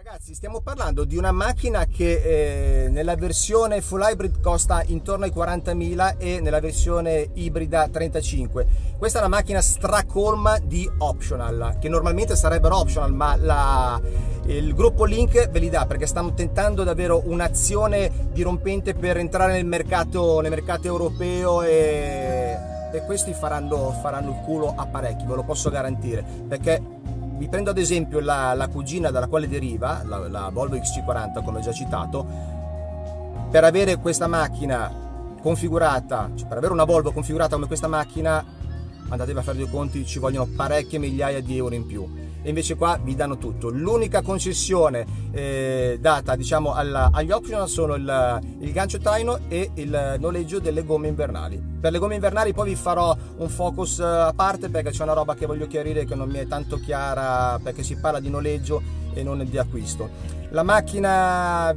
Ragazzi, stiamo parlando di una macchina che nella versione full hybrid costa intorno ai 40.000 e nella versione ibrida 35. Questa è una macchina stracolma di optional, che normalmente sarebbero optional, ma il gruppo Link ve li dà perché stanno tentando davvero un'azione dirompente per entrare nel mercato europeo e questi faranno il culo a parecchi, ve lo posso garantire, perché vi prendo ad esempio la cugina dalla quale deriva, la Volvo XC40, come ho già citato. Per avere questa macchina configurata, cioè per avere una Volvo configurata come questa macchina, andatevi a fare due conti, ci vogliono parecchie migliaia di euro in più. E invece qua vi danno tutto. L'unica concessione data, diciamo, agli optional sono il gancio traino e il noleggio delle gomme invernali. Per le gomme invernali poi vi farò un focus a parte, perché c'è una roba che voglio chiarire che non mi è tanto chiara, perché si parla di noleggio e non di acquisto. La macchina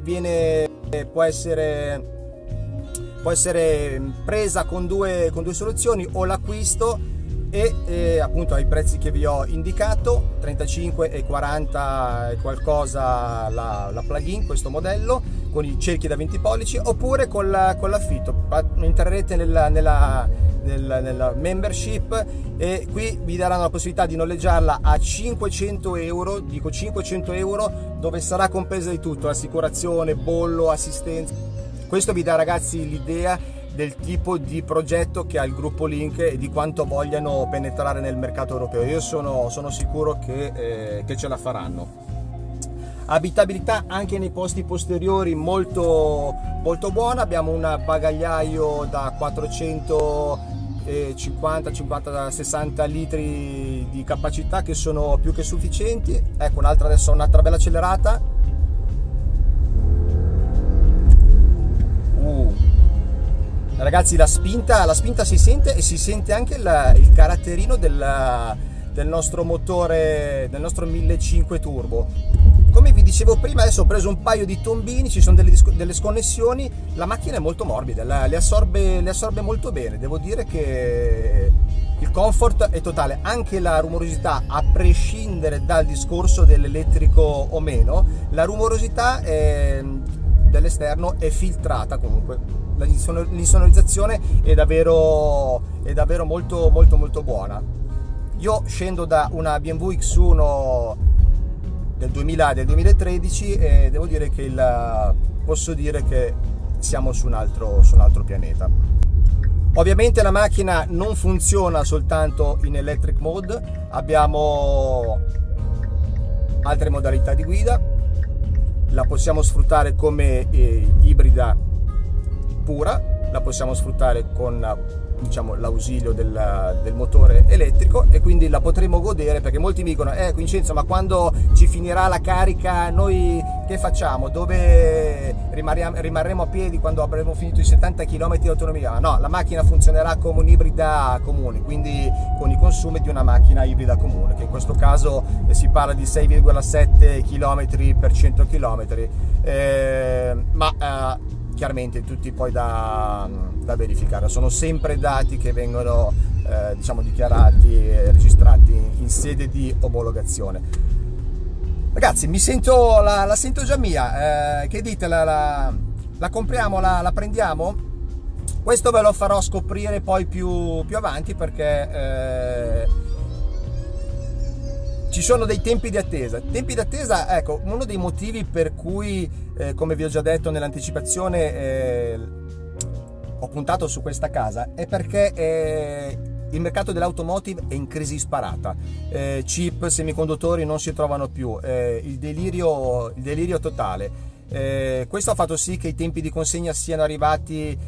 può essere presa con due soluzioni: o l'acquisto e appunto ai prezzi che vi ho indicato, 35 e 40 e qualcosa la plug-in, questo modello con i cerchi da 20 pollici, oppure con l'affitto. Entrerete nella membership e qui vi daranno la possibilità di noleggiarla a 500 euro, dico 500 euro, dove sarà compresa di tutto: assicurazione, bollo, assistenza. Questo vi dà, ragazzi, l'idea del tipo di progetto che ha il gruppo Link e di quanto vogliano penetrare nel mercato europeo. Io sono sicuro che ce la faranno. Abitabilità anche nei posti posteriori molto buona. Abbiamo un bagagliaio da 450-60 litri di capacità, che sono più che sufficienti. Ecco, adesso un'altra bella accelerata. Ragazzi, la spinta si sente, e si sente anche il caratterino del nostro motore, del nostro 1500 turbo. Come vi dicevo prima, adesso ho preso un paio di tombini, ci sono delle sconnessioni. La macchina è molto morbida, le assorbe molto bene. Devo dire che il comfort è totale, anche la rumorosità, a prescindere dal discorso dell'elettrico o meno, la rumorosità dell'esterno è filtrata comunque. L'insonorizzazione è davvero molto buona. Io scendo da una BMW X1 del 2013 e devo dire che posso dire che siamo su un altro pianeta. Ovviamente la macchina non funziona soltanto in electric mode, abbiamo altre modalità di guida. La possiamo sfruttare come ibrida pura, la possiamo sfruttare con, diciamo, l'ausilio del motore elettrico, e quindi la potremo godere, perché molti mi dicono: Vincenzo, ma quando ci finirà la carica noi che facciamo? Dove rimarremo a piedi quando avremo finito i 70 km di autonomia? No, la macchina funzionerà come un'ibrida comune, quindi con i consumi di una macchina ibrida comune, che in questo caso si parla di 6,7 km per 100 km, ma chiaramente tutti poi da verificare. Sono sempre dati che vengono diciamo dichiarati e registrati in sede di omologazione. Ragazzi, la sento già mia. Che dite, la compriamo, la prendiamo? Questo ve lo farò scoprire poi più avanti, perché ci sono dei tempi di attesa. Ecco, uno dei motivi per cui, come vi ho già detto nell'anticipazione, ho puntato su questa casa, è perché il mercato dell'automotive è in crisi disparata. Chip, semiconduttori non si trovano più, il delirio totale. Questo ha fatto sì che i tempi di consegna siano arrivati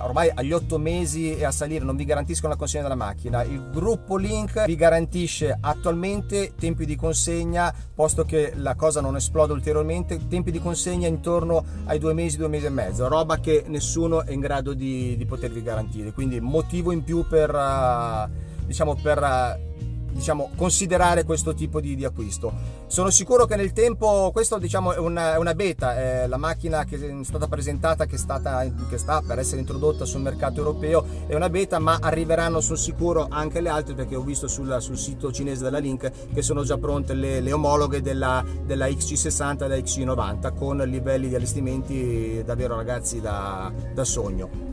ormai agli 8 mesi e a salire. Non vi garantiscono la consegna della macchina. Il gruppo Link vi garantisce attualmente tempi di consegna, posto che la cosa non esplode ulteriormente, tempi di consegna intorno ai 2 mesi, 2 mesi e mezzo, roba che nessuno è in grado di potervi garantire. Quindi motivo in più per diciamo, considerare questo tipo di acquisto. Sono sicuro che nel tempo, questo diciamo è una beta, la macchina che è stata presentata, che sta per essere introdotta sul mercato europeo, è una beta, ma arriveranno sul sicuro anche le altre, perché ho visto sul sito cinese della Link che sono già pronte le omologhe della XC60 e della XC90 con livelli di allestimenti davvero, ragazzi, da sogno.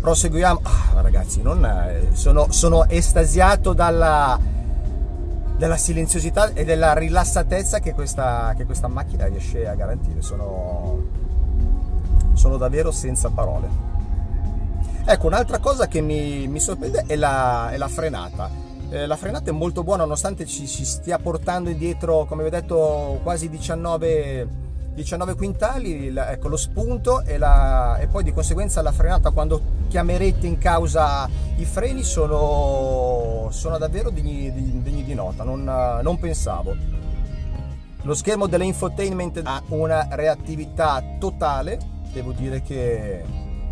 Proseguiamo. Ragazzi, sono estasiato dalla silenziosità e della rilassatezza che questa macchina riesce a garantire. Sono davvero senza parole. Ecco, un'altra cosa che mi sorprende è la frenata. La frenata è molto buona, nonostante ci stia portando indietro, come vi ho detto, quasi 19 quintali. Ecco, lo spunto e poi di conseguenza la frenata, quando chiamerete in causa i freni, sono davvero degni di nota, non pensavo. Lo schermo dell'infotainment ha una reattività totale, devo dire che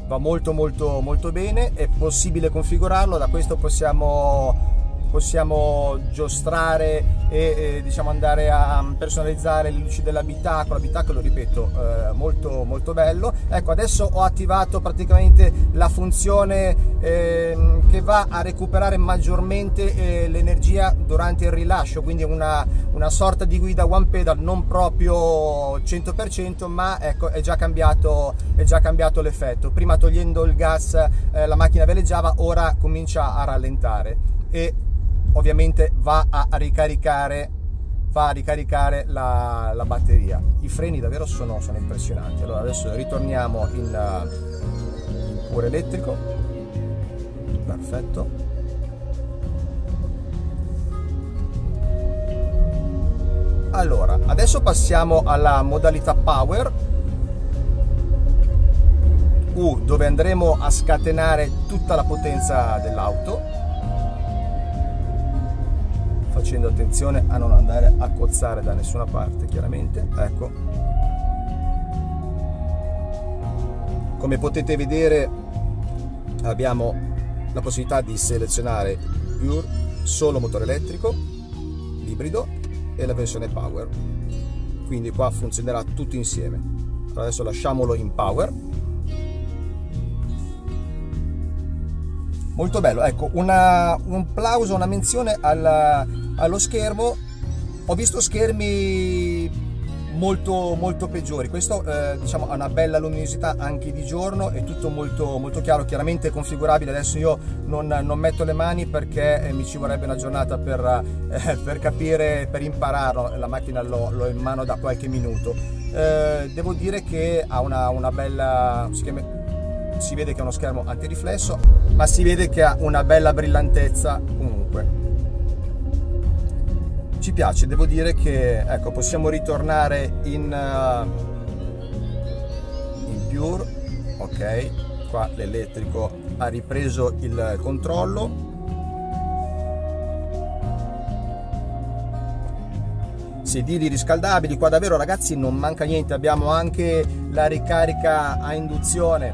va molto molto molto bene, è possibile configurarlo, da questo possiamo giostrare e diciamo andare a personalizzare le luci dell'abitacolo, ripeto, molto molto bello. Ecco, adesso ho attivato praticamente la funzione che va a recuperare maggiormente l'energia durante il rilascio, quindi una sorta di guida one pedal, non proprio 100%, ma ecco, è già cambiato l'effetto. Prima, togliendo il gas, la macchina veleggiava, ora comincia a rallentare e ovviamente va a ricaricare la batteria. I freni davvero sono impressionanti. Allora adesso ritorniamo in puro elettrico. Perfetto. Allora adesso passiamo alla modalità power, dove andremo a scatenare tutta la potenza dell'auto, facendo attenzione a non andare a cozzare da nessuna parte, chiaramente. Ecco, come potete vedere abbiamo la possibilità di selezionare Pure, solo motore elettrico, l'ibrido e la versione power, quindi qua funzionerà tutto insieme. Allora, adesso lasciamolo in power. Molto bello, ecco, un plauso, una menzione allo schermo. Ho visto schermi molto molto peggiori, questo diciamo ha una bella luminosità anche di giorno, è tutto molto molto chiaro, chiaramente configurabile. Adesso io non metto le mani perché mi ci vorrebbe una giornata per capire, per impararlo. La macchina l'ho in mano da qualche minuto. Devo dire che ha una bella, si vede che è uno schermo antiriflesso, ma si vede che ha una bella brillantezza comunque. Ci piace, devo dire che, ecco, possiamo ritornare in Pure. Ok, qua l'elettrico ha ripreso il controllo. Sedili riscaldabili, qua davvero, ragazzi, non manca niente. Abbiamo anche la ricarica a induzione,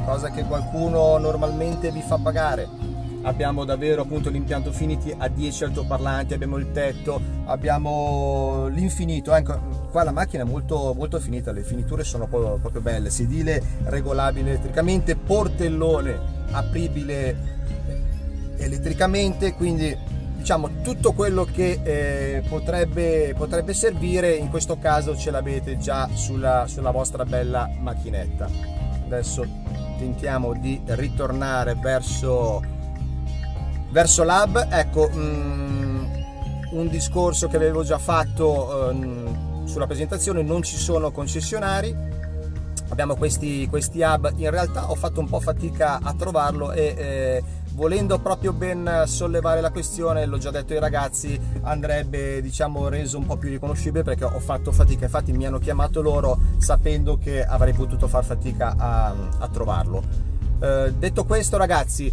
cosa che qualcuno normalmente vi fa pagare. Abbiamo davvero appunto l'impianto Finity a 10 altoparlanti, abbiamo il tetto, abbiamo l'infinito. Ecco, qua la macchina è molto molto finita, le finiture sono proprio belle. Sedile regolabile elettricamente, portellone apribile elettricamente, quindi diciamo tutto quello che potrebbe servire in questo caso ce l'avete già sulla vostra bella macchinetta. Adesso tentiamo di ritornare verso l'hub. Ecco, un discorso che avevo già fatto sulla presentazione: non ci sono concessionari, abbiamo questi hub. In realtà ho fatto un po' fatica a trovarlo e volendo proprio ben sollevare la questione, l'ho già detto ai ragazzi, andrebbe diciamo reso un po' più riconoscibile, perché ho fatto fatica. Infatti mi hanno chiamato loro sapendo che avrei potuto far fatica a trovarlo. Detto questo, ragazzi,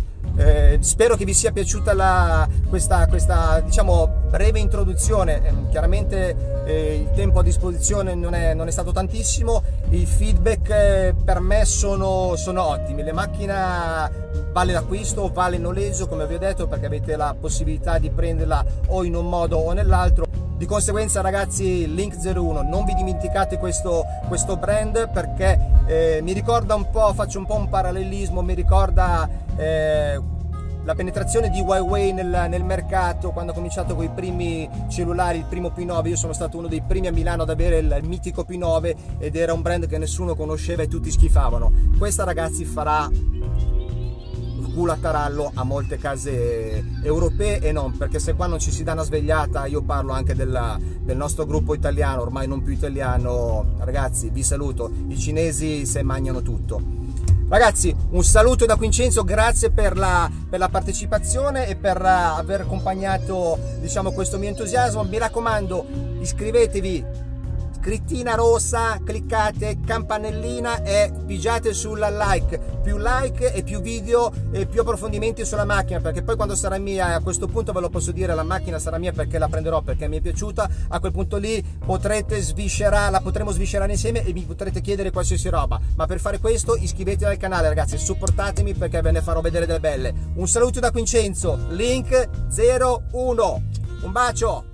spero che vi sia piaciuta questa diciamo breve introduzione. Chiaramente il tempo a disposizione non è stato tantissimo, i feedback per me sono ottimi. La macchina vale l'acquisto, vale il noleggio, come vi ho detto, perché avete la possibilità di prenderla o in un modo o nell'altro. Di conseguenza, ragazzi, Link01, non vi dimenticate questo brand, perché mi ricorda un po', faccio un po' un parallelismo, mi ricorda la penetrazione di Huawei nel mercato, quando ha cominciato con i primi cellulari, il primo P9. Io sono stato uno dei primi a Milano ad avere il mitico P9 ed era un brand che nessuno conosceva e tutti schifavano. Questa, ragazzi, farà culo a tarallo a molte case europee e non, perché se qua non ci si dà una svegliata, io parlo anche del nostro gruppo italiano, ormai non più italiano, ragazzi, vi saluto, i cinesi se mangiano tutto. Ragazzi, un saluto da Vincenzo, grazie per la partecipazione e per aver accompagnato, diciamo, questo mio entusiasmo. Mi raccomando, iscrivetevi, scrittina rossa, cliccate campanellina e pigiate sulla like. Più like e più video e più approfondimenti sulla macchina, perché poi quando sarà mia, a questo punto ve lo posso dire, la macchina sarà mia perché la prenderò, perché mi è piaciuta. A quel punto lì la potremo sviscerare insieme e mi potrete chiedere qualsiasi roba, ma per fare questo iscrivetevi al canale, ragazzi, supportatemi perché ve ne farò vedere delle belle. Un saluto da Vincenzo, Link01, un bacio.